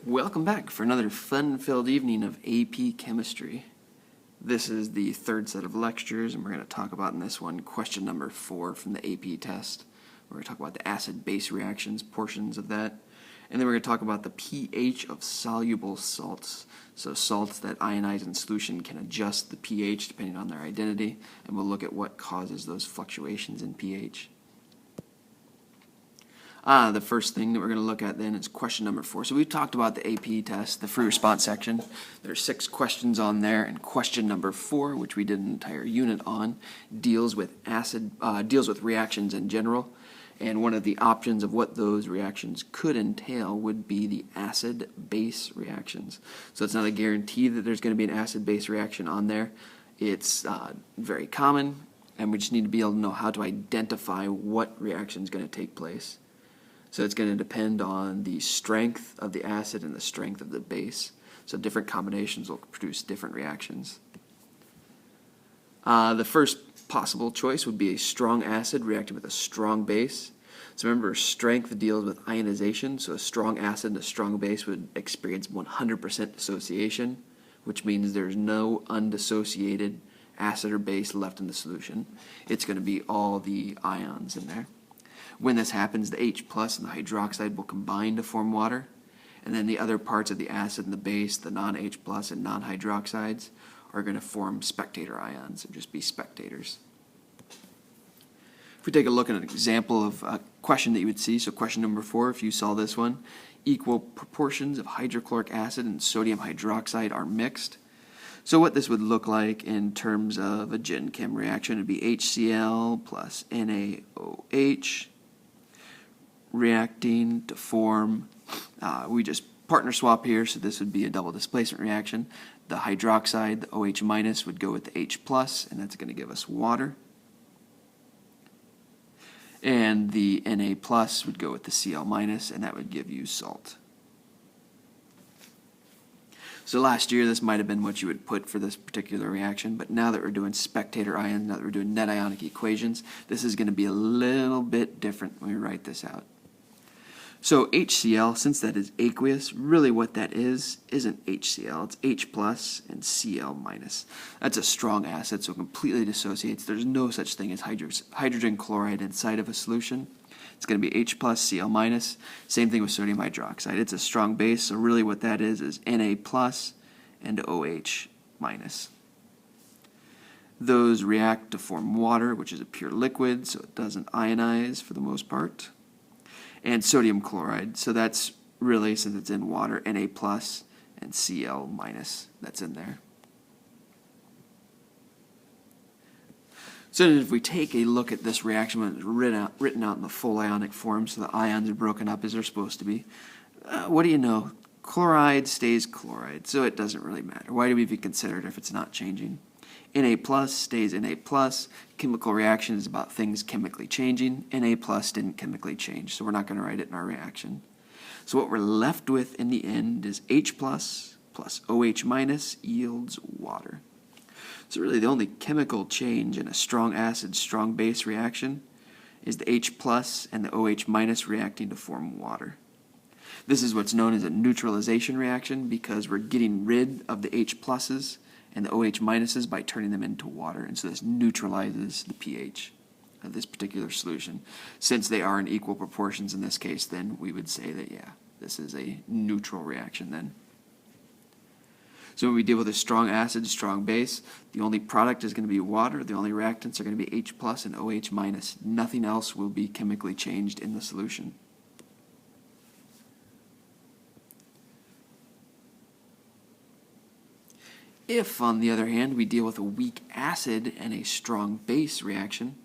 Welcome back for another fun-filled evening of AP Chemistry. This is the third set of lectures, and we're going to talk about in this one question number 4 from the AP test. We're going to talk about the acid-base reactions portions of that, and then we're going to talk about the pH of soluble salts. So salts that ionize in solution can adjust the pH depending on their identity, and we'll look at what causes those fluctuations in pH. The first thing that we're going to look at then is question number 4. So we've talked about the AP test, the free response section. There are 6 questions on there, and question number 4, which we did an entire unit on, deals with reactions in general. And one of the options of what those reactions could entail would be the acid-base reactions. So it's not a guarantee that there's going to be an acid-base reaction on there. It's very common, and we just need to be able to know how to identify what reaction is going to take place. So it's going to depend on the strength of the acid and the strength of the base. So different combinations will produce different reactions. The first possible choice would be a strong acid reacting with a strong base. So remember, strength deals with ionization, so a strong acid and a strong base would experience 100% dissociation, which means there's no undissociated acid or base left in the solution. It's going to be all the ions in there. When this happens, the H plus and the hydroxide will combine to form water, and then the other parts of the acid and the base, the non-H plus and non-hydroxides, are going to form spectator ions, or just be spectators. If we take a look at an example of a question that you would see, so question number 4, if you saw this one, equal proportions of hydrochloric acid and sodium hydroxide are mixed. So what this would look like in terms of a gen chem reaction would be HCl plus NaOH reacting to form, we just partner swap here, so this would be a double displacement reaction. The hydroxide, the OH minus, would go with the H plus, and that's going to give us water. And the Na plus would go with the Cl minus, and that would give you salt. So last year, this might have been what you would put for this particular reaction, but now that we're doing spectator ions, now that we're doing net ionic equations, this is going to be a little bit different when we write this out. So HCl, since that is aqueous, really what that is isn't HCl, it's H plus and Cl minus. That's a strong acid, so it completely dissociates. There's no such thing as hydrogen chloride inside of a solution. It's going to be H plus, Cl minus. Same thing with sodium hydroxide. It's a strong base, so really what that is Na plus and OH minus. Those react to form water, which is a pure liquid, so it doesn't ionize for the most part. And sodium chloride, so that's really, since it's in water, Na plus and Cl minus, that's in there. So if we take a look at this reaction when it's written out in the full ionic form, so the ions are broken up as they're supposed to be, what do you know? Chloride stays chloride, so it doesn't really matter. Why do we even consider it if it's not changing? Na plus stays Na plus. Chemical reaction is about things chemically changing. Na plus didn't chemically change, so we're not going to write it in our reaction. So what we're left with in the end is H plus OH minus yields water. So really the only chemical change in a strong acid, strong base reaction is the H plus and the OH minus reacting to form water. This is what's known as a neutralization reaction because we're getting rid of the H pluses and the OH minuses by turning them into water, and so this neutralizes the pH of this particular solution. Since they are in equal proportions in this case, then we would say that, yeah, this is a neutral reaction then. So when we deal with a strong acid, strong base, the only product is going to be water. The only reactants are going to be H plus and OH minus. Nothing else will be chemically changed in the solution. If, on the other hand, we deal with a weak acid and a strong base reaction,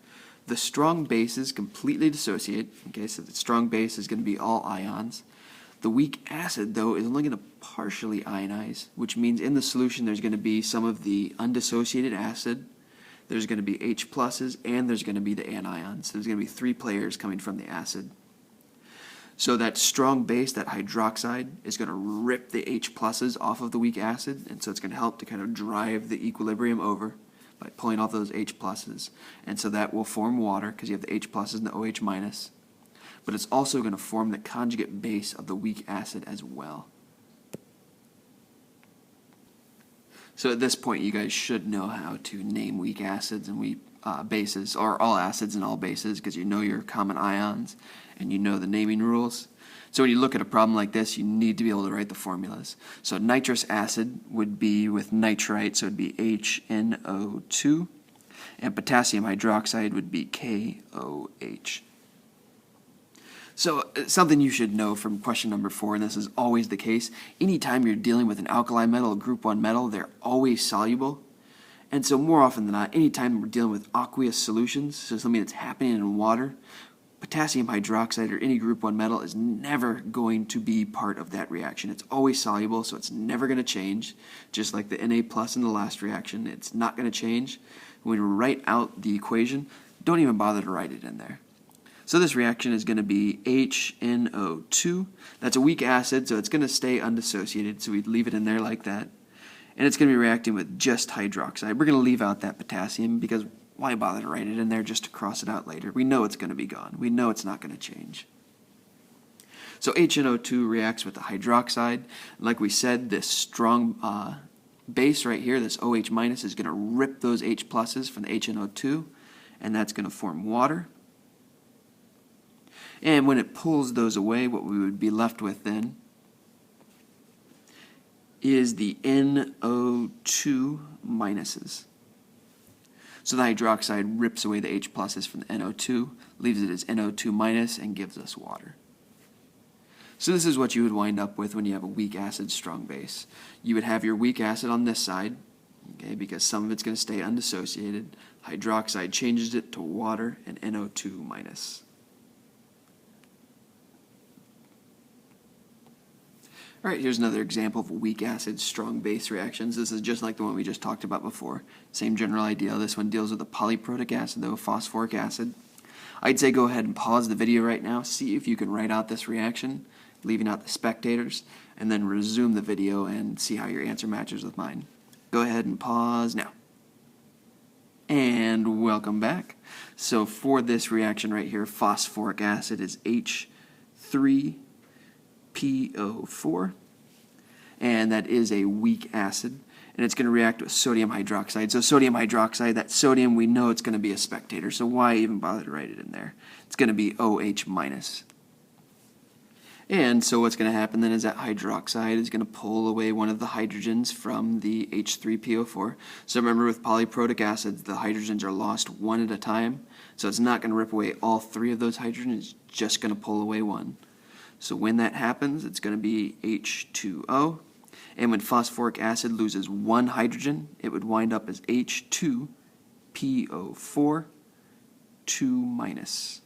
the strong bases completely dissociate. Okay, so the strong base is going to be all ions. The weak acid, though, is only going to partially ionize, which means in the solution there's going to be some of the undissociated acid, there's going to be H pluses, and there's going to be the anions. So there's going to be 3 players coming from the acid. So that strong base, that hydroxide, is going to rip the H pluses off of the weak acid, and so it's going to help to kind of drive the equilibrium over by pulling off those H pluses. And so that will form water because you have the H pluses and the OH minus. But it's also going to form the conjugate base of the weak acid as well. So at this point, you guys should know how to name weak acids and weak bases, or all acids and all bases, because you know your common ions and you know the naming rules. So when you look at a problem like this, you need to be able to write the formulas. So nitrous acid would be with nitrite, so it would be HNO2, and potassium hydroxide would be KOH. So something you should know from question number 4, and this is always the case, anytime you're dealing with an alkali metal, a group 1 metal, they're always soluble. And so more often than not, anytime we're dealing with aqueous solutions, so something that's happening in water, potassium hydroxide or any group 1 metal is never going to be part of that reaction. It's always soluble, so it's never going to change. Just like the Na plus in the last reaction, it's not going to change. When we write out the equation, don't even bother to write it in there. So this reaction is going to be HNO2. That's a weak acid, so it's going to stay undissociated, so we'd leave it in there like that. And it's going to be reacting with just hydroxide. We're going to leave out that potassium because why bother to write it in there just to cross it out later? We know it's going to be gone. We know it's not going to change. So HNO2 reacts with the hydroxide. Like we said, this strong base right here, this OH minus, is going to rip those H pluses from the HNO2, and that's going to form water. And when it pulls those away, what we would be left with then is the NO2 minuses. So the hydroxide rips away the H pluses from the NO2, leaves it as NO2 minus, and gives us water. So this is what you would wind up with when you have a weak acid strong base. You would have your weak acid on this side, okay, because some of it's going to stay undissociated. Hydroxide changes it to water and NO2 minus. All right, here's another example of a weak acid strong base reactions. This is just like the one we just talked about before. Same general idea. This one deals with a polyprotic acid, though, phosphoric acid. I'd say go ahead and pause the video right now, see if you can write out this reaction, leaving out the spectators, and then resume the video and see how your answer matches with mine. Go ahead and pause now. And welcome back. So for this reaction right here, phosphoric acid is H3PO4, and that is a weak acid, and it's going to react with sodium hydroxide. So sodium hydroxide, that sodium, we know it's going to be a spectator, so why even bother to write it in there? It's going to be OH minus. And so what's going to happen then is that hydroxide is going to pull away one of the hydrogens from the H3PO4. So remember, with polyprotic acids, the hydrogens are lost one at a time, so it's not going to rip away all 3 of those hydrogens, it's just going to pull away one. So when that happens, it's going to be H2O. And when phosphoric acid loses one hydrogen, it would wind up as H2PO4, 2 minus.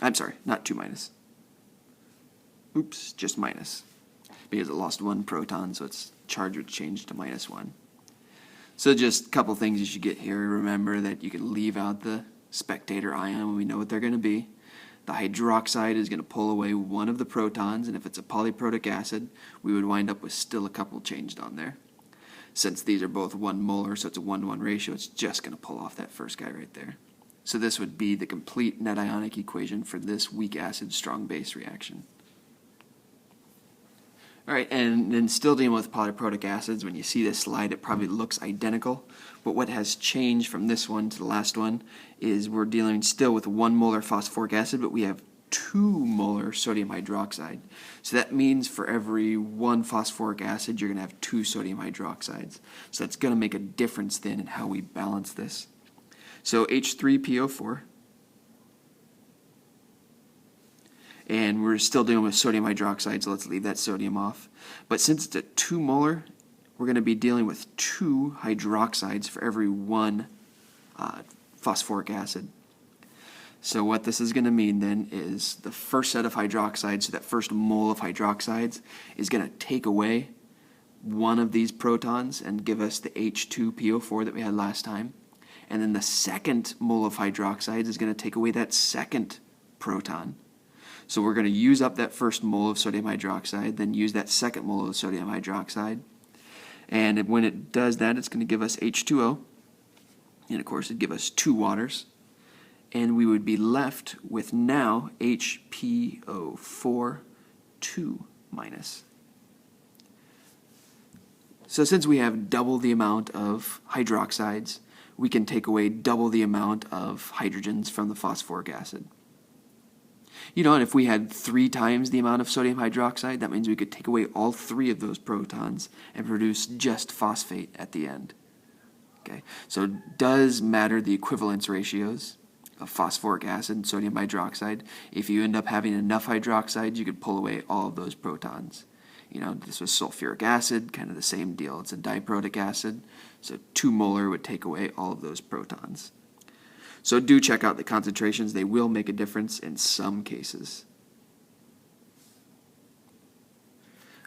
I'm sorry, not 2 minus. Oops, just minus. Because it lost one proton, so its charge would change to -1. So just a couple things you should get here. Remember that you can leave out the spectator ion when we know what they're going to be. The hydroxide is going to pull away one of the protons, and if it's a polyprotic acid, we would wind up with still a couple changed on there. Since these are both 1 molar, so it's a 1-to-1 ratio, it's just going to pull off that first guy right there. So this would be the complete net ionic equation for this weak acid strong base reaction. All right, and then still dealing with polyprotic acids, when you see this slide, it probably looks identical, but what has changed from this one to the last one is we're dealing still with 1 molar phosphoric acid, but we have 2 molar sodium hydroxide. So that means for every 1 phosphoric acid, you're going to have 2 sodium hydroxides. So that's going to make a difference then in how we balance this. So H3PO4. And we're still dealing with sodium hydroxide, so let's leave that sodium off. But since it's a 2 molar, we're going to be dealing with 2 hydroxides for every 1 phosphoric acid. So what this is going to mean then is the first set of hydroxides, so that first mole of hydroxides, is going to take away one of these protons and give us the H2PO4 that we had last time. And then the second mole of hydroxides is going to take away that second proton. So we're going to use up that first mole of sodium hydroxide, then use that second mole of sodium hydroxide. And when it does that, it's going to give us H2O. And of course, it'd give us 2 waters. And we would be left with now HPO4, 2 minus. So since we have double the amount of hydroxides, we can take away double the amount of hydrogens from the phosphoric acid. You know, and if we had 3 times the amount of sodium hydroxide, that means we could take away all 3 of those protons and produce just phosphate at the end. Okay, so it does matter the equivalence ratios of phosphoric acid and sodium hydroxide. If you end up having enough hydroxides, you could pull away all of those protons. You know, this was sulfuric acid, kind of the same deal. It's a diprotic acid, so 2 molar would take away all of those protons. So do check out the concentrations. They will make a difference in some cases.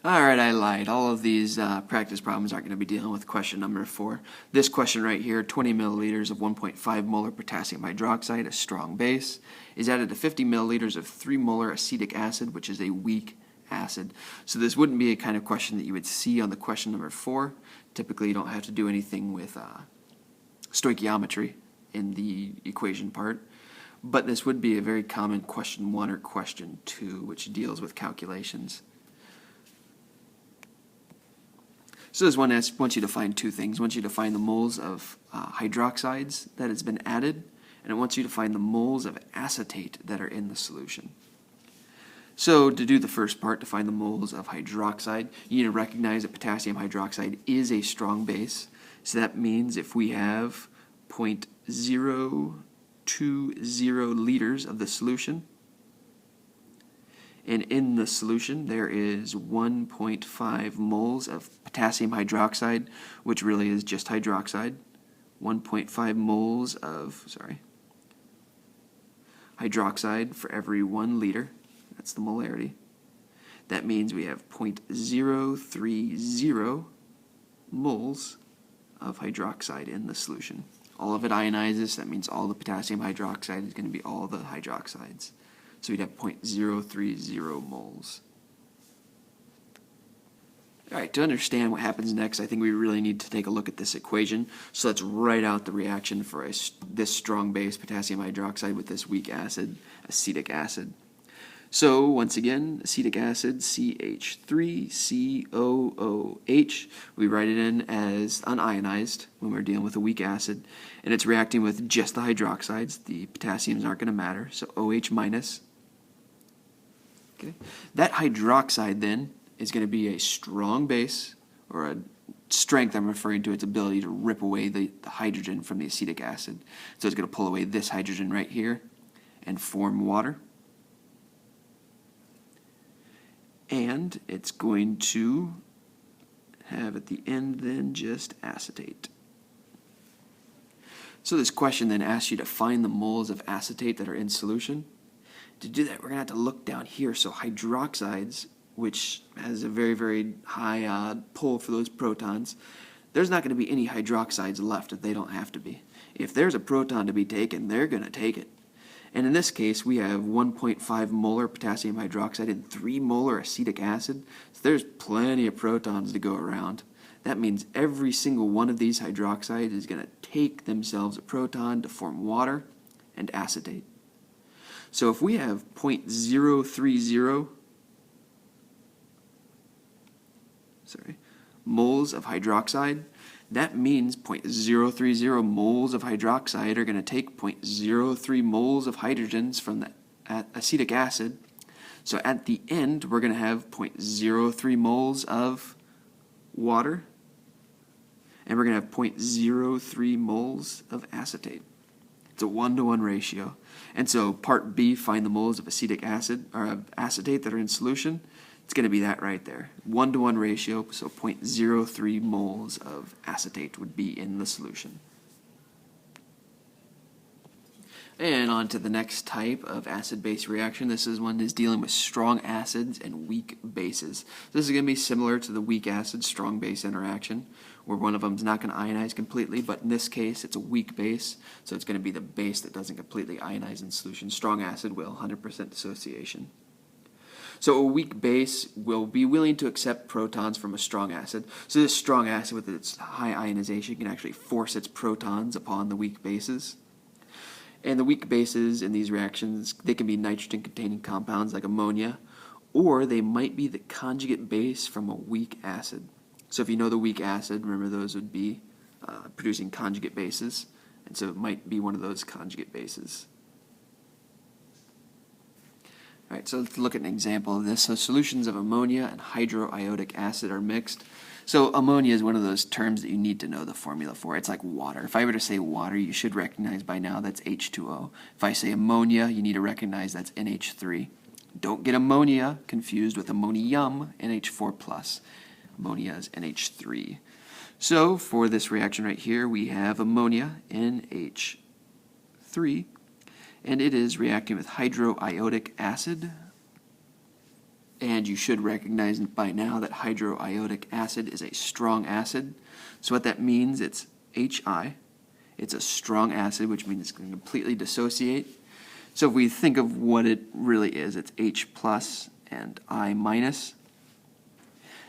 All right, I lied. All of these practice problems aren't going to be dealing with question number 4. This question right here, 20 milliliters of 1.5 molar potassium hydroxide, a strong base, is added to 50 milliliters of 3 molar acetic acid, which is a weak acid. So this wouldn't be a kind of question that you would see on the question number 4. Typically, you don't have to do anything with stoichiometry in the equation part, but this would be a very common question 1 or question 2, which deals with calculations. So this one wants you to find 2 things. It wants you to find the moles of hydroxides that has been added, and it wants you to find the moles of acetate that are in the solution. So to do the first part, to find the moles of hydroxide, you need to recognize that potassium hydroxide is a strong base. So that means if we have 0.020 liters of the solution, and in the solution there is 1.5 moles of potassium hydroxide, which really is just hydroxide, 1.5 moles of hydroxide for every 1 liter. That's the molarity. That means we have 0.030 moles of hydroxide in the solution. All of it ionizes, that means all the potassium hydroxide is going to be all the hydroxides. So we'd have 0.030 moles. All right, to understand what happens next, I think we really need to take a look at this equation. So let's write out the reaction for this strong base, potassium hydroxide, with this weak acid, acetic acid. So once again, acetic acid, CH3COOH. We write it in as unionized when we're dealing with a weak acid, and it's reacting with just the hydroxides. The potassiums aren't going to matter, so OH minus. Okay. That hydroxide then is going to be a strong base, or a strength I'm referring to its ability to rip away the hydrogen from the acetic acid. So it's going to pull away this hydrogen right here and form water. And it's going to have at the end then just acetate. So this question then asks you to find the moles of acetate that are in solution. To do that, we're going to have to look down here. So hydroxides, which has a very, very high pull for those protons, there's not going to be any hydroxides left if they don't have to be. If there's a proton to be taken, they're going to take it. And in this case, we have 1.5 molar potassium hydroxide and 3 molar acetic acid. So there's plenty of protons to go around. That means every single one of these hydroxides is going to take themselves a proton to form water and acetate. So if we have 0.030 moles of hydroxide, that means 0.030 moles of hydroxide are going to take 0.03 moles of hydrogens from the acetic acid. So at the end, we're going to have 0.03 moles of water, and we're going to have 0.03 moles of acetate. It's a 1-to-1 ratio. And so part B, find the moles of acetic acid or of acetate that are in solution. It's going to be that right there. 1-to-1 ratio, so 0.03 moles of acetate would be in the solution. And on to the next type of acid-base reaction. This is one that's dealing with strong acids and weak bases. This is going to be similar to the weak acid strong base interaction, where one of them is not going to ionize completely, but in this case it's a weak base, so it's going to be the base that doesn't completely ionize in solution. Strong acid will, 100% dissociation. So a weak base will be willing to accept protons from a strong acid. So this strong acid with its high ionization can actually force its protons upon the weak bases. And the weak bases in these reactions, they can be nitrogen-containing compounds like ammonia, or they might be the conjugate base from a weak acid. So if you know the weak acid, remember those would be producing conjugate bases, and so it might be one of those conjugate bases. All right, so let's look at an example of this. So solutions of ammonia and hydroiodic acid are mixed. So ammonia is one of those terms that you need to know the formula for. It's like water. If I were to say water, you should recognize by now that's H2O. If I say ammonia, you need to recognize that's NH3. Don't get ammonia confused with ammonium, NH4+. Ammonia is NH3. So for this reaction right here, we have ammonia, NH3, and it is reacting with hydroiodic acid. And you should recognize by now that hydroiodic acid is a strong acid. So what that means, it's HI. It's a strong acid, which means it's going to completely dissociate. So if we think of what it really is, it's H plus and I minus.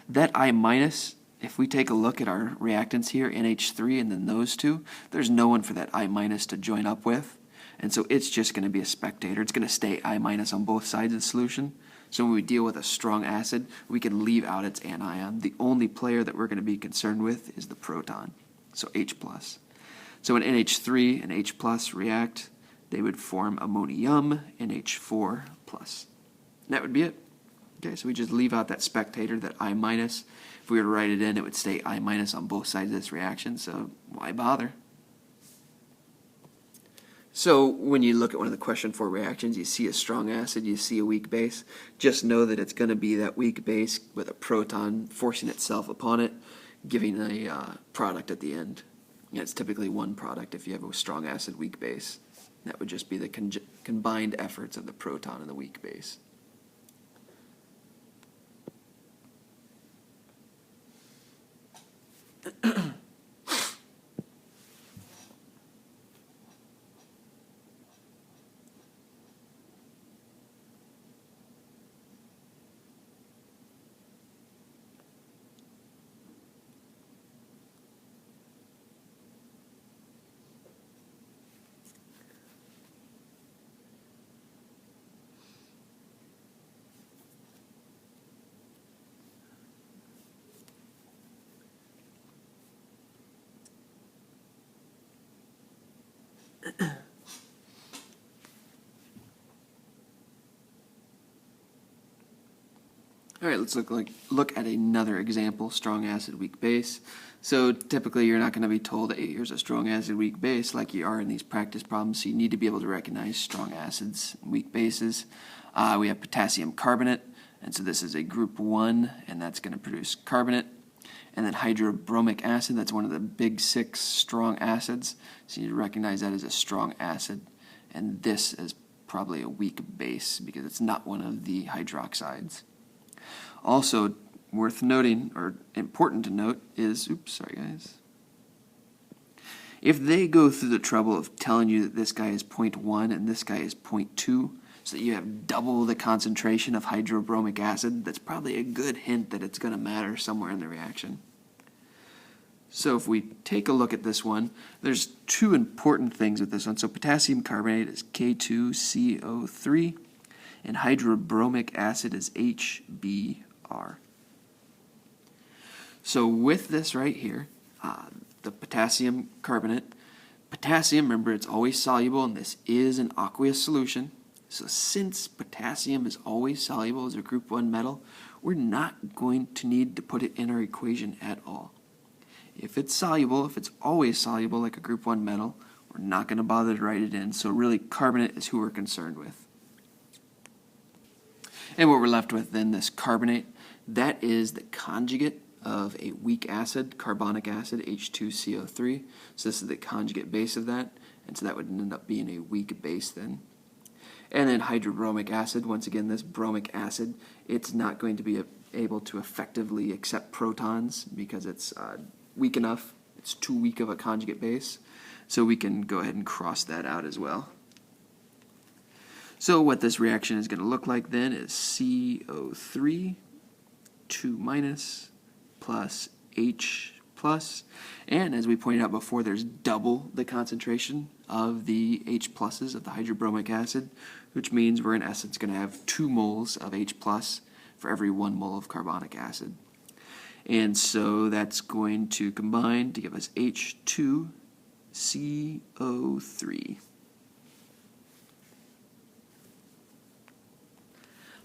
That I minus, if we take a look at our reactants here, NH3 and then those two, there's no one for that I minus to join up with. And so it's just going to be a spectator. It's going to stay I minus on both sides of the solution. So when we deal with a strong acid, we can leave out its anion. The only player that we're going to be concerned with is the proton, so H plus. So when NH3 and H plus react, they would form ammonium, NH4 plus. And that would be it. Okay, so we just leave out that spectator, that I minus. If we were to write it in, it would stay I minus on both sides of this reaction, so why bother? So when you look at one of the question 4 reactions, you see a strong acid, you see a weak base, just know that it's going to be that weak base with a proton forcing itself upon it, giving a product at the end. And it's typically one product if you have a strong acid, weak base. That would just be the combined efforts of the proton and the weak base. All right, let's look at another example, strong acid, weak base. So typically you're not going to be told, hey, here's a strong acid, weak base like you are in these practice problems, so you need to be able to recognize strong acids, weak bases. We have potassium carbonate, and so this is a group 1, and that's going to produce carbonate. And then hydrobromic acid, that's one of the big 6 strong acids, so you need to recognize that as a strong acid. And this is probably a weak base because it's not one of the hydroxides. Also worth noting, or important to note, is, oops, sorry guys. If they go through the trouble of telling you that this guy is 0.1 and this guy is 0.2, so that you have double the concentration of hydrobromic acid, that's probably a good hint that it's going to matter somewhere in the reaction. So if we take a look at this one, there's 2 important things with this one. So potassium carbonate is K2CO3, and hydrobromic acid is HBr. So with this right here, the potassium carbonate, potassium, remember it's always soluble, and this is an aqueous solution. So since potassium is always soluble as a group 1 metal, we're not going to need to put it in our equation at all. If it's soluble, if it's always soluble like a group 1 metal, we're not going to bother to write it in. So really carbonate is who we're concerned with. And what we're left with then, this carbonate, that is the conjugate of a weak acid, carbonic acid, H2CO3. So this is the conjugate base of that, and so that would end up being a weak base then. And then hydrobromic acid, once again, this bromic acid, it's not going to be able to effectively accept protons because it's weak enough. It's too weak of a conjugate base. So we can go ahead and cross that out as well. So what this reaction is going to look like then is CO3, 2 minus, plus H plus. And as we pointed out before, there's double the concentration of the H pluses of the hydrobromic acid, which means we're in essence going to have 2 moles of H plus for every 1 mole of carbonic acid. And so that's going to combine to give us H2CO3.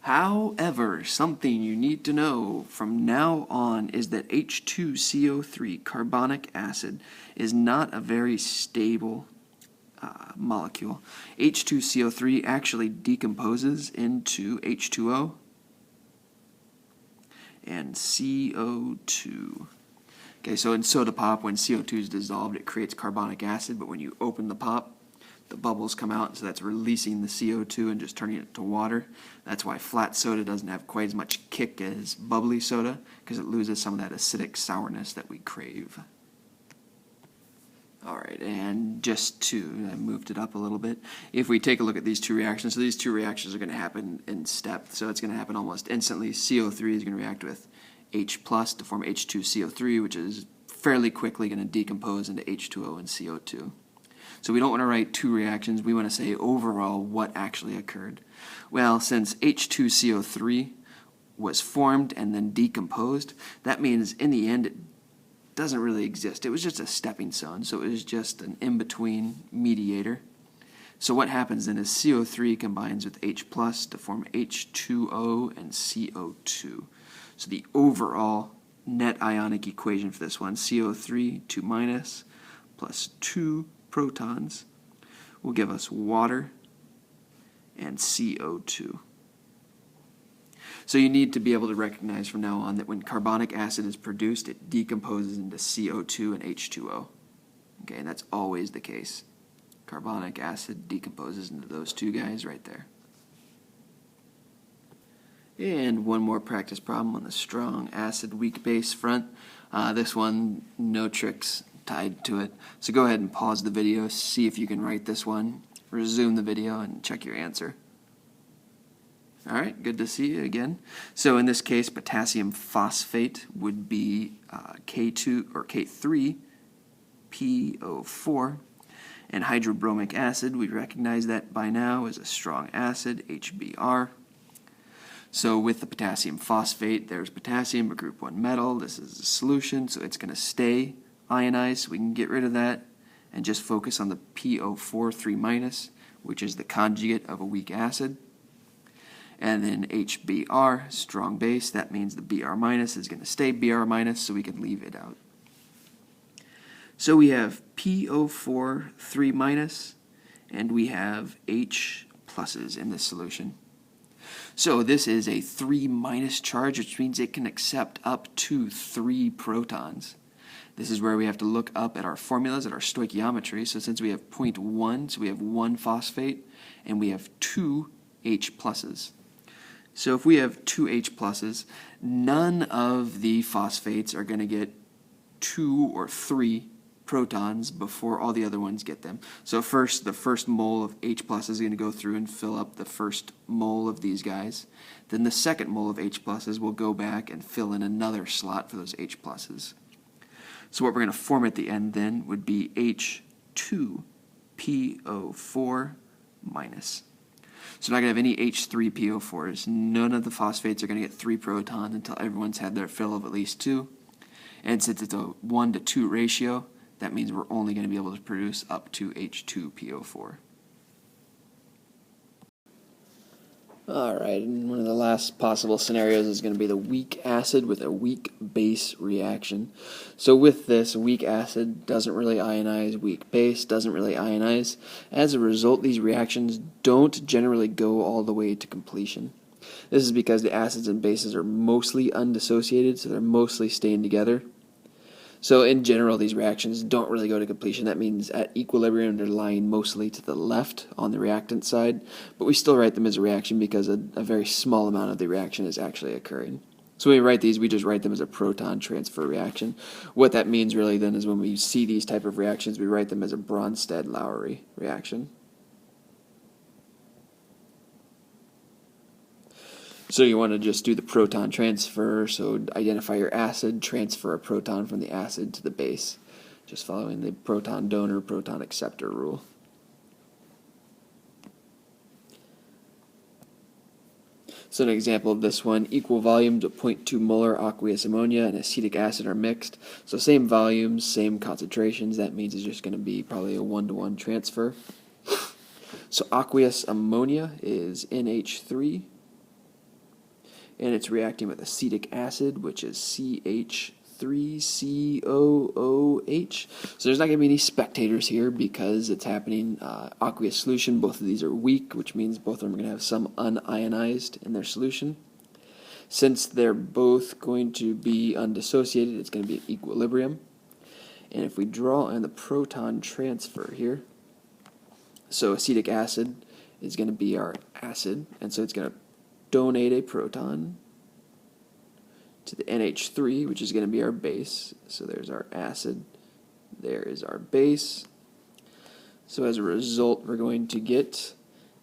However, something you need to know from now on is that H2CO3, carbonic acid, is not a very stable molecule. H2CO3 actually decomposes into H2O and CO2. Okay, so in soda pop, when CO2 is dissolved, it creates carbonic acid, but when you open the pop, the bubbles come out, so that's releasing the CO2 and just turning it to water. That's why flat soda doesn't have quite as much kick as bubbly soda, because it loses some of that acidic sourness that we crave. Alright, and just to, I moved it up a little bit. If we take a look at these two reactions, so these two reactions are going to happen in step, so it's going to happen almost instantly. CO3 is going to react with H plus to form H2CO3, which is fairly quickly going to decompose into H2O and CO2. So we don't want to write two reactions, we want to say overall what actually occurred. Well, since H2CO3 was formed and then decomposed, that means in the end it doesn't really exist. It was just a stepping stone, so it was just an in-between mediator. So what happens then is CO3 combines with H plus to form H2O and CO2. So the overall net ionic equation for this one, CO3, 2 minus, plus 2 protons, will give us water and CO2. So you need to be able to recognize from now on that when carbonic acid is produced, it decomposes into CO2 and H2O. Okay, and that's always the case. Carbonic acid decomposes into those two guys right there. And one more practice problem on the strong acid weak base front. This one, no tricks tied to it. So go ahead and pause the video, see if you can write this one, resume the video, and check your answer. Alright, good to see you again. So in this case, potassium phosphate would be K2 or K3PO4, and hydrobromic acid, we recognize that by now as a strong acid, HBr. So with the potassium phosphate, there's potassium, a group 1 metal. This is a solution, so it's going to stay ionized, so we can get rid of that and just focus on the PO4 3-, which is the conjugate of a weak acid. And then HBr, strong base, that means the Br- is going to stay Br-, so we can leave it out. So we have PO4 3-, and we have H pluses in this solution. So this is a 3- charge, which means it can accept up to 3 protons. This is where we have to look up at our formulas, at our stoichiometry. So since we have 0.1, so we have 1 phosphate, and we have 2 H pluses. So if we have 2 H pluses, none of the phosphates are going to get 2 or 3 protons before all the other ones get them. So first, the first mole of H plus is going to go through and fill up the first mole of these guys. Then the second mole of H pluses will go back and fill in another slot for those H pluses. So what we're going to form at the end then would be H2PO4-. So we're not going to have any H3PO4s. None of the phosphates are going to get 3 protons until everyone's had their fill of at least 2. And since it's a 1-to-2 ratio, that means we're only going to be able to produce up to H2PO4. Alright, and one of the last possible scenarios is going to be the weak acid with a weak base reaction. So with this, weak acid doesn't really ionize, weak base doesn't really ionize. As a result, these reactions don't generally go all the way to completion. This is because the acids and bases are mostly undissociated, so they're mostly staying together. So in general, these reactions don't really go to completion. That means at equilibrium, they're lying mostly to the left on the reactant side, but we still write them as a reaction because a very small amount of the reaction is actually occurring. So when we write these, we just write them as a proton transfer reaction. What that means really then is when we see these type of reactions, we write them as a Bronsted-Lowry reaction. So you want to just do the proton transfer, so identify your acid, transfer a proton from the acid to the base, just following the proton donor, proton acceptor rule. So an example of this one, equal volumes of 0.2 molar aqueous ammonia and acetic acid are mixed. So same volumes, same concentrations. That means it's just going to be probably a 1-to-1 transfer. So aqueous ammonia is NH3, and it's reacting with acetic acid, which is CH3COOH. So there's not going to be any spectators here because it's happening aqueous solution. Both of these are weak, which means both of them are going to have some unionized in their solution. Since they're both going to be undissociated, it's going to be at equilibrium. And if we draw on the proton transfer here, so acetic acid is going to be our acid, and so it's going to donate a proton to the NH3, which is going to be our base. So there's our acid, there is our base. So as a result, we're going to get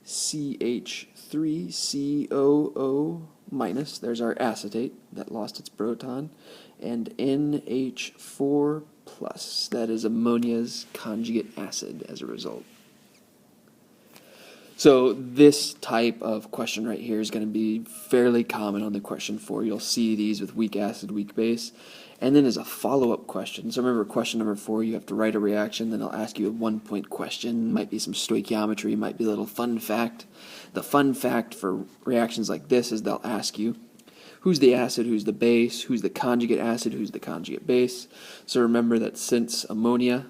CH3COO minus, there's our acetate that lost its proton, and NH4 plus, that is ammonia's conjugate acid as a result. So this type of question right here is going to be fairly common on the question 4. You'll see these with weak acid, weak base. And then as a follow-up question, so remember question number 4, you have to write a reaction, then I'll ask you a 1-point question, might be some stoichiometry, might be a little fun fact. The fun fact for reactions like this is they'll ask you, who's the acid, who's the base, who's the conjugate acid, who's the conjugate base. So remember that since ammonia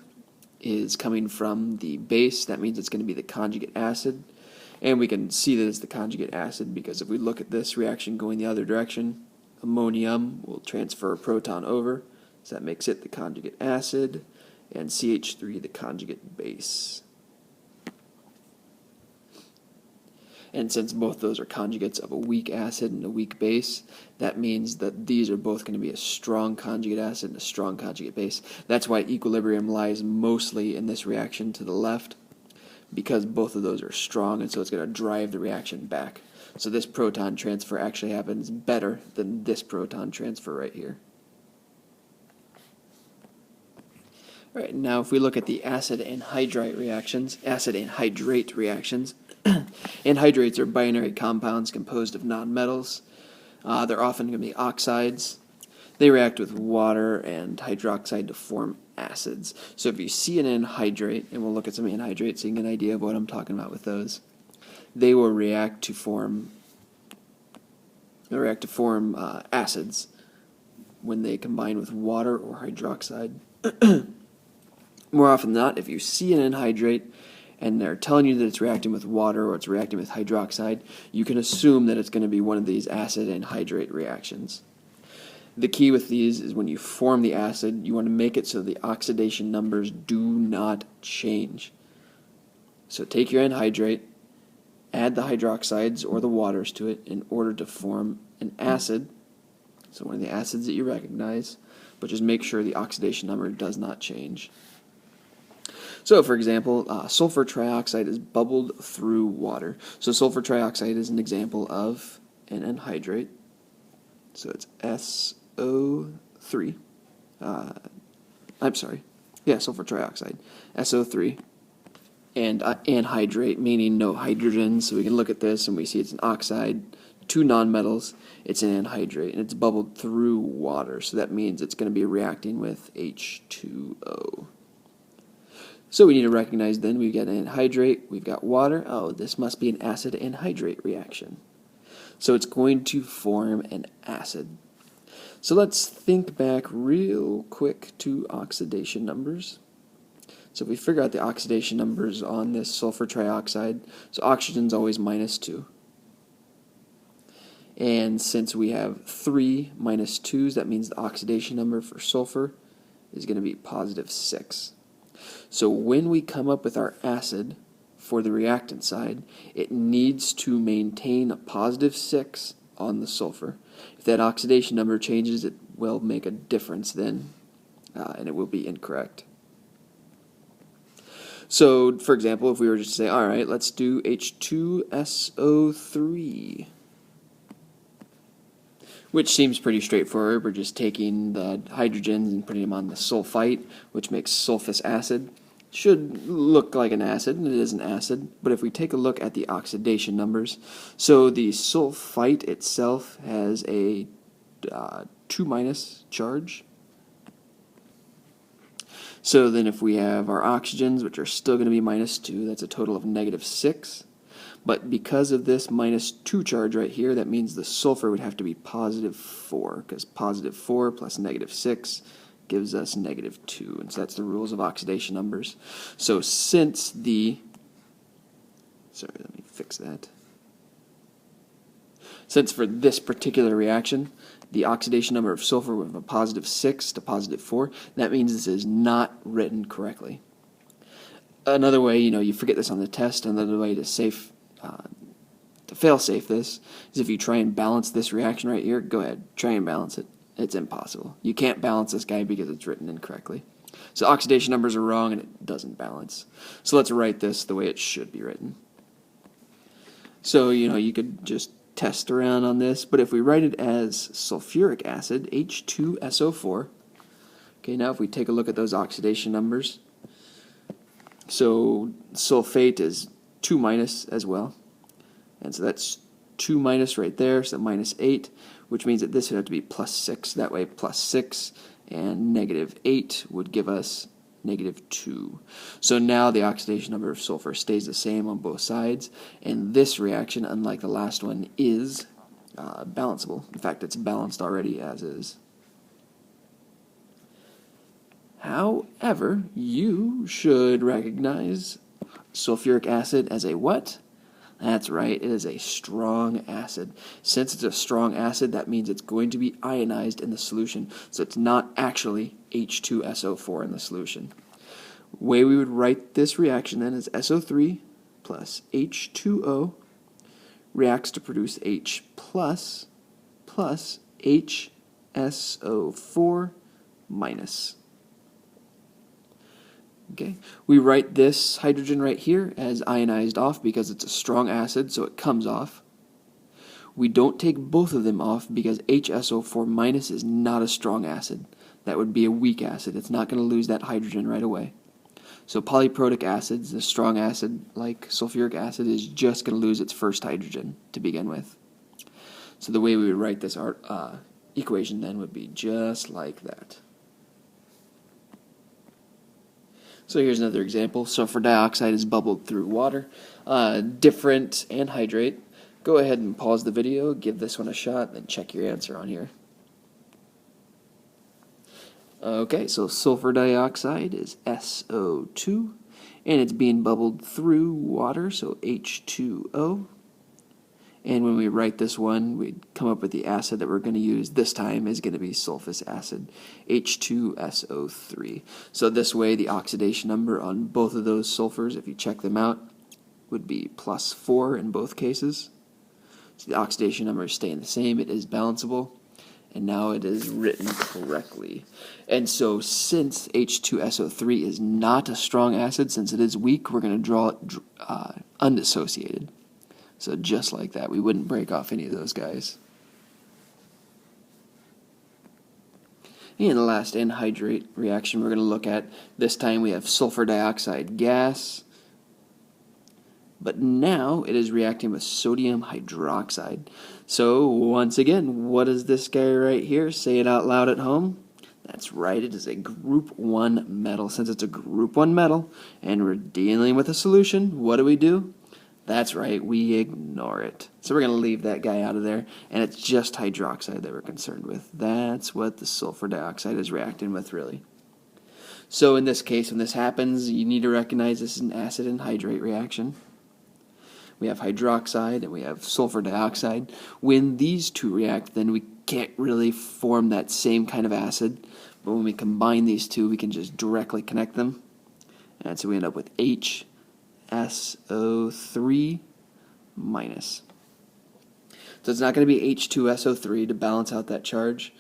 is coming from the base, that means it's going to be the conjugate acid. And we can see that it's the conjugate acid because if we look at this reaction going the other direction, ammonium will transfer a proton over, so that makes it the conjugate acid, and CH3 the conjugate base. And since both those are conjugates of a weak acid and a weak base, that means that these are both going to be a strong conjugate acid and a strong conjugate base. That's why equilibrium lies mostly in this reaction to the left, because both of those are strong, and so it's going to drive the reaction back. So this proton transfer actually happens better than this proton transfer right here. All right, now if we look at the acid anhydrate reactions, anhydrates are binary compounds composed of nonmetals. They're often going to be oxides. They react with water and hydroxide to form acids. So if you see an anhydrate, and we'll look at some anhydrates so you can get an idea of what I'm talking about with those, they will react to form acids when they combine with water or hydroxide. More often than not, if you see an anhydrate and they're telling you that it's reacting with water or it's reacting with hydroxide, you can assume that it's going to be one of these acid anhydrate reactions. The key with these is when you form the acid, you want to make it so the oxidation numbers do not change. So take your anhydrate, add the hydroxides or the waters to it in order to form an acid, so one of the acids that you recognize, but just make sure the oxidation number does not change. So for example, sulfur trioxide is bubbled through water. So sulfur trioxide is an example of an anhydrate. So it's SO3. Sulfur trioxide, SO3. And anhydrate, meaning no hydrogen. So we can look at this and we see it's an oxide, 2 nonmetals. It's an anhydrate, and it's bubbled through water. So that means it's going to be reacting with H2O. So we need to recognize then we've got an anhydrate, we've got water. Oh, this must be an acid anhydrate reaction. So it's going to form an acid. So let's think back real quick to oxidation numbers. So if we figure out the oxidation numbers on this sulfur trioxide, so oxygen's always -2. And since we have 3 -2s, that means the oxidation number for sulfur is going to be +6. So when we come up with our acid for the reactant side, it needs to maintain a +6 on the sulfur. If that oxidation number changes, it will make a difference then, and it will be incorrect. So, for example, if we were just to say, all right, let's do H2SO3, which seems pretty straightforward. We're just taking the hydrogens and putting them on the sulfite, which makes sulfous acid. should look like an acid, and it is an acid, but if we take a look at the oxidation numbers, so the sulfite itself has a 2- charge. So then if we have our oxygens, which are still going to be -2, that's a total of -6. But because of this -2 charge right here, that means the sulfur would have to be +4, because +4 plus -6 gives us -2, and so that's the rules of oxidation numbers. So since the, sorry, let me fix that. Since for this particular reaction, the oxidation number of sulfur went from +6 to +4, that means this is not written correctly. Another way, you forget this on the test, another way to fail-safe this is if you try and balance this reaction right here, go ahead, try and balance it. It's impossible. You can't balance this guy because it's written incorrectly. So oxidation numbers are wrong and it doesn't balance. So let's write this the way it should be written. So, you could just test around on this, but if we write it as sulfuric acid, H2SO4, okay, now if we take a look at those oxidation numbers, so sulfate is 2- as well, and so that's 2- right there, so -8, which means that this would have to be +6. That way +6 and -8 would give us -2. So now the oxidation number of sulfur stays the same on both sides, and this reaction, unlike the last one, is balanceable. In fact, it's balanced already as is. However, you should recognize sulfuric acid as a what? That's right, it is a strong acid. Since it's a strong acid, that means it's going to be ionized in the solution, so it's not actually H2SO4 in the solution. The way we would write this reaction then is SO3 plus H2O reacts to produce H plus HSO4 minus. Okay, we write this hydrogen right here as ionized off because it's a strong acid, so it comes off. We don't take both of them off because HSO4 minus is not a strong acid. That would be a weak acid. It's not going to lose that hydrogen right away. So polyprotic acids, the strong acid like sulfuric acid, is just going to lose its first hydrogen to begin with. So the way we would write this equation then would be just like that. So here's another example. Sulfur dioxide is bubbled through water. Different anhydrate. Go ahead and pause the video, give this one a shot, and check your answer on here. Okay, so sulfur dioxide is SO2, and it's being bubbled through water, so H2O. And when we write this one, we come up with the acid that we're going to use this time is going to be sulfuric acid, H2SO3. So this way, the oxidation number on both of those sulfurs, if you check them out, would be +4 in both cases. So the oxidation number is staying the same. It is balanceable. And now it is written correctly. And so since H2SO3 is not a strong acid, since it is weak, we're going to draw it undissociated. So just like that, we wouldn't break off any of those guys. And the last anhydrate reaction we're going to look at, this time we have sulfur dioxide gas. But now it is reacting with sodium hydroxide. So once again, what is this guy right here? Say it out loud at home. That's right, it is a group 1 metal. Since it's a group 1 metal and we're dealing with a solution, what do? That's right, we ignore it. So we're going to leave that guy out of there, and it's just hydroxide that we're concerned with. That's what the sulfur dioxide is reacting with, really. So in this case, when this happens, you need to recognize this is an acid and hydrate reaction. We have hydroxide and we have sulfur dioxide. When these two react, then we can't really form that same kind of acid, but when we combine these two, we can just directly connect them. And so we end up with HSO3 minus. So it's not going to be H2SO3 to balance out that charge.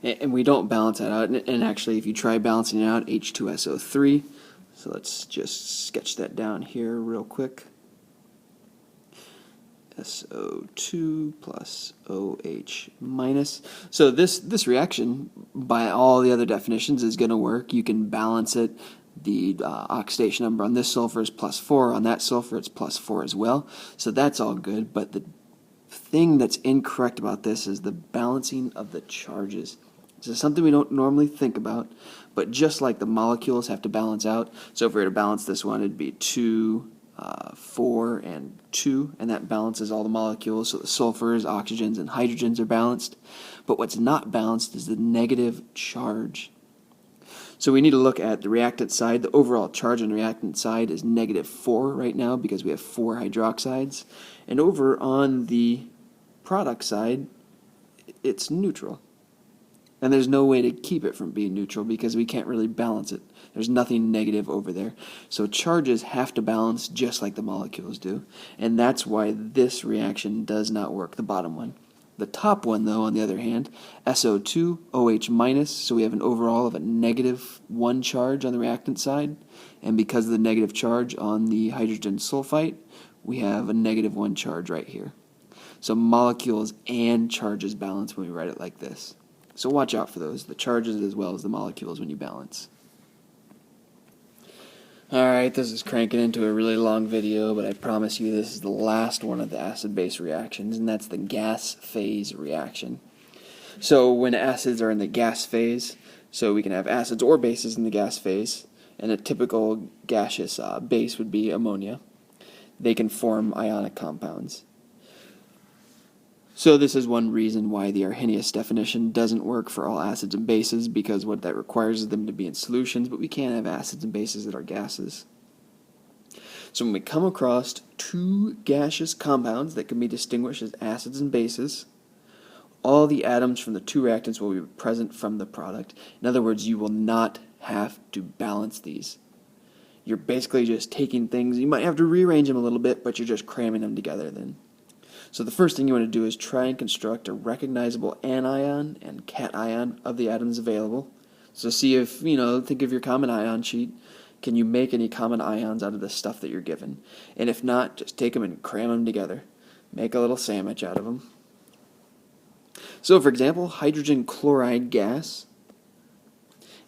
And we don't balance that out. And actually, if you try balancing it out, H2SO3, so let's just sketch that down here real quick. SO2 plus OH minus. So this reaction, by all the other definitions, is going to work. You can balance it. The oxidation number on this sulfur is +4. On that sulfur, it's +4 as well. So that's all good. But the thing that's incorrect about this is the balancing of the charges. This is something we don't normally think about, but just like the molecules have to balance out, so if we were to balance this one, it'd be 2, 4, and 2, and that balances all the molecules, so the sulfurs, oxygens, and hydrogens are balanced. But what's not balanced is the negative charge. So we need to look at the reactant side. The overall charge on the reactant side is -4 right now because we have 4 hydroxides. And over on the product side, it's neutral. And there's no way to keep it from being neutral because we can't really balance it. There's nothing negative over there. So charges have to balance just like the molecules do. And that's why this reaction does not work, the bottom one. The top one, though, on the other hand, SO2, OH minus, so we have an overall of a -1 charge on the reactant side. And because of the negative charge on the hydrogen sulfite, we have a -1 charge right here. So molecules and charges balance when we write it like this. So watch out for those, the charges as well as the molecules when you balance. Alright, this is cranking into a really long video, but I promise you this is the last one of the acid-base reactions, and that's the gas phase reaction. So when acids are in the gas phase, so we can have acids or bases in the gas phase, and a typical gaseous base would be ammonia. They can form ionic compounds. So this is one reason why the Arrhenius definition doesn't work for all acids and bases, because what that requires is them to be in solutions, but we can't have acids and bases that are gases. So when we come across two gaseous compounds that can be distinguished as acids and bases, all the atoms from the two reactants will be present from the product. In other words, you will not have to balance these. You're basically just taking things, you might have to rearrange them a little bit, but you're just cramming them together then. So the first thing you want to do is try and construct a recognizable anion and cation of the atoms available. So see if, think of your common ion sheet. Can you make any common ions out of the stuff that you're given? And if not, just take them and cram them together. Make a little sandwich out of them. So for example, hydrogen chloride gas.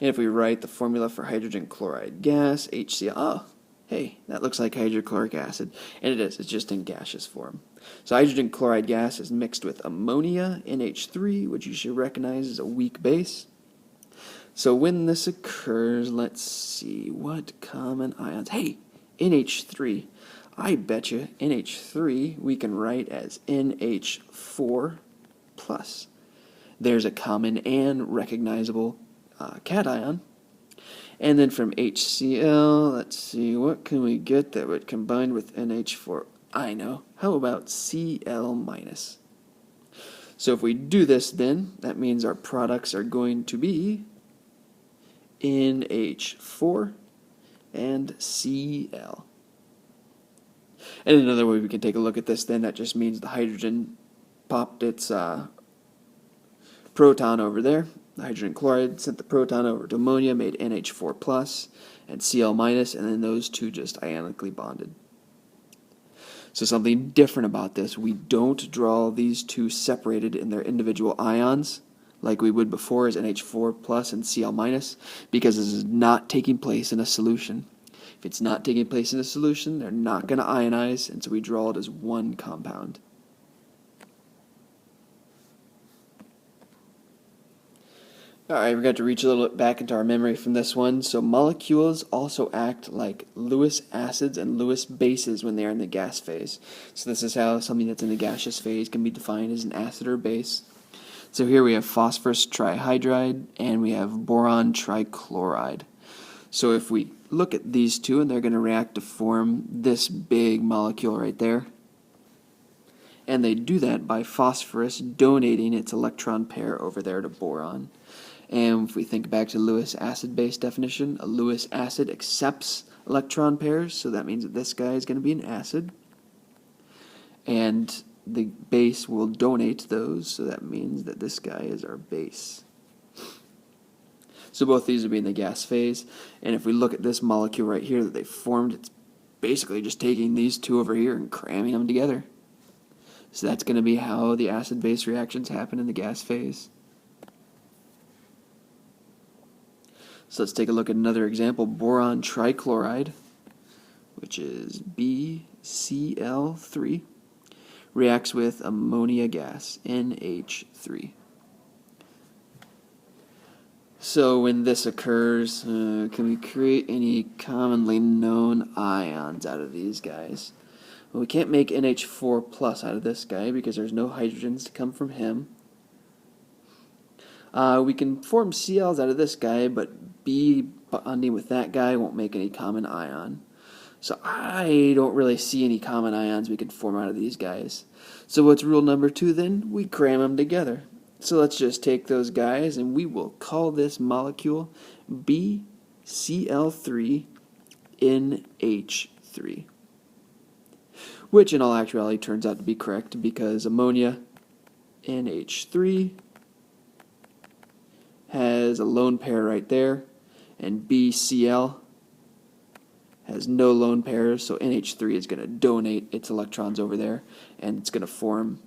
And if we write the formula for hydrogen chloride gas, HCl, oh, hey, that looks like hydrochloric acid. And it is, it's just in gaseous form. So hydrogen chloride gas is mixed with ammonia, NH3, which you should recognize as a weak base. So when this occurs, let's see, what common ions? Hey, NH3. I bet you NH3 we can write as NH4 plus. There's a common and recognizable cation. And then from HCl, let's see, what can we get that would combine with NH4? I know. How about Cl minus? So if we do this then, that means our products are going to be NH4 and Cl. And another way we can take a look at this then, that just means the hydrogen popped its proton over there. The hydrogen chloride sent the proton over to ammonia, made NH4 plus and Cl minus, and then those two just ionically bonded. So something different about this, we don't draw these two separated in their individual ions like we would before as NH4 plus and Cl minus, because this is not taking place in a solution. If it's not taking place in a solution, they're not going to ionize, and so we draw it as one compound. Alright, we're going to reach a little bit back into our memory from this one. So molecules also act like Lewis acids and Lewis bases when they are in the gas phase. So this is how something that's in the gaseous phase can be defined as an acid or base. So here we have phosphorus trihydride and we have boron trichloride. So if we look at these two, and they're going to react to form this big molecule right there. And they do that by phosphorus donating its electron pair over there to boron. And if we think back to Lewis acid-base definition, a Lewis acid accepts electron pairs, so that means that this guy is going to be an acid. And the base will donate those, so that means that this guy is our base. So both these will be in the gas phase. And if we look at this molecule right here that they formed, it's basically just taking these two over here and cramming them together. So that's going to be how the acid-base reactions happen in the gas phase. So let's take a look at another example. Boron trichloride, which is BCl3, reacts with ammonia gas, NH3. So when this occurs, can we create any commonly known ions out of these guys? Well, we can't make NH4 plus out of this guy because there's no hydrogens to come from him. We can form Cl's out of this guy, but B bonding with that guy won't make any common ion. So I don't really see any common ions we can form out of these guys. So what's rule number 2 then? We cram them together. So let's just take those guys and we will call this molecule BCl3NH3. Which in all actuality turns out to be correct because ammonia NH3 has a lone pair right there, and BCl has no lone pairs, so NH3 is going to donate its electrons over there, and it's going to form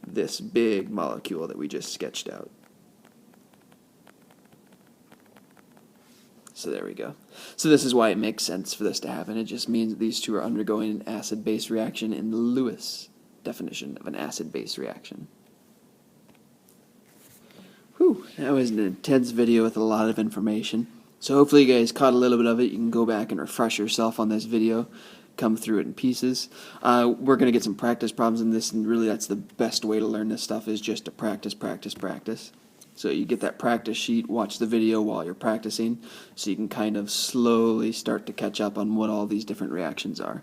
this big molecule that we just sketched out. So there we go. So this is why it makes sense for this to happen. It just means that these two are undergoing an acid-base reaction in the Lewis definition of an acid-base reaction. Whew, that was an intense video with a lot of information. So hopefully you guys caught a little bit of it. You can go back and refresh yourself on this video, come through it in pieces. We're going to get some practice problems in this, and really that's the best way to learn this stuff is just to practice, practice, practice. So you get that practice sheet, watch the video while you're practicing, so you can kind of slowly start to catch up on what all these different reactions are.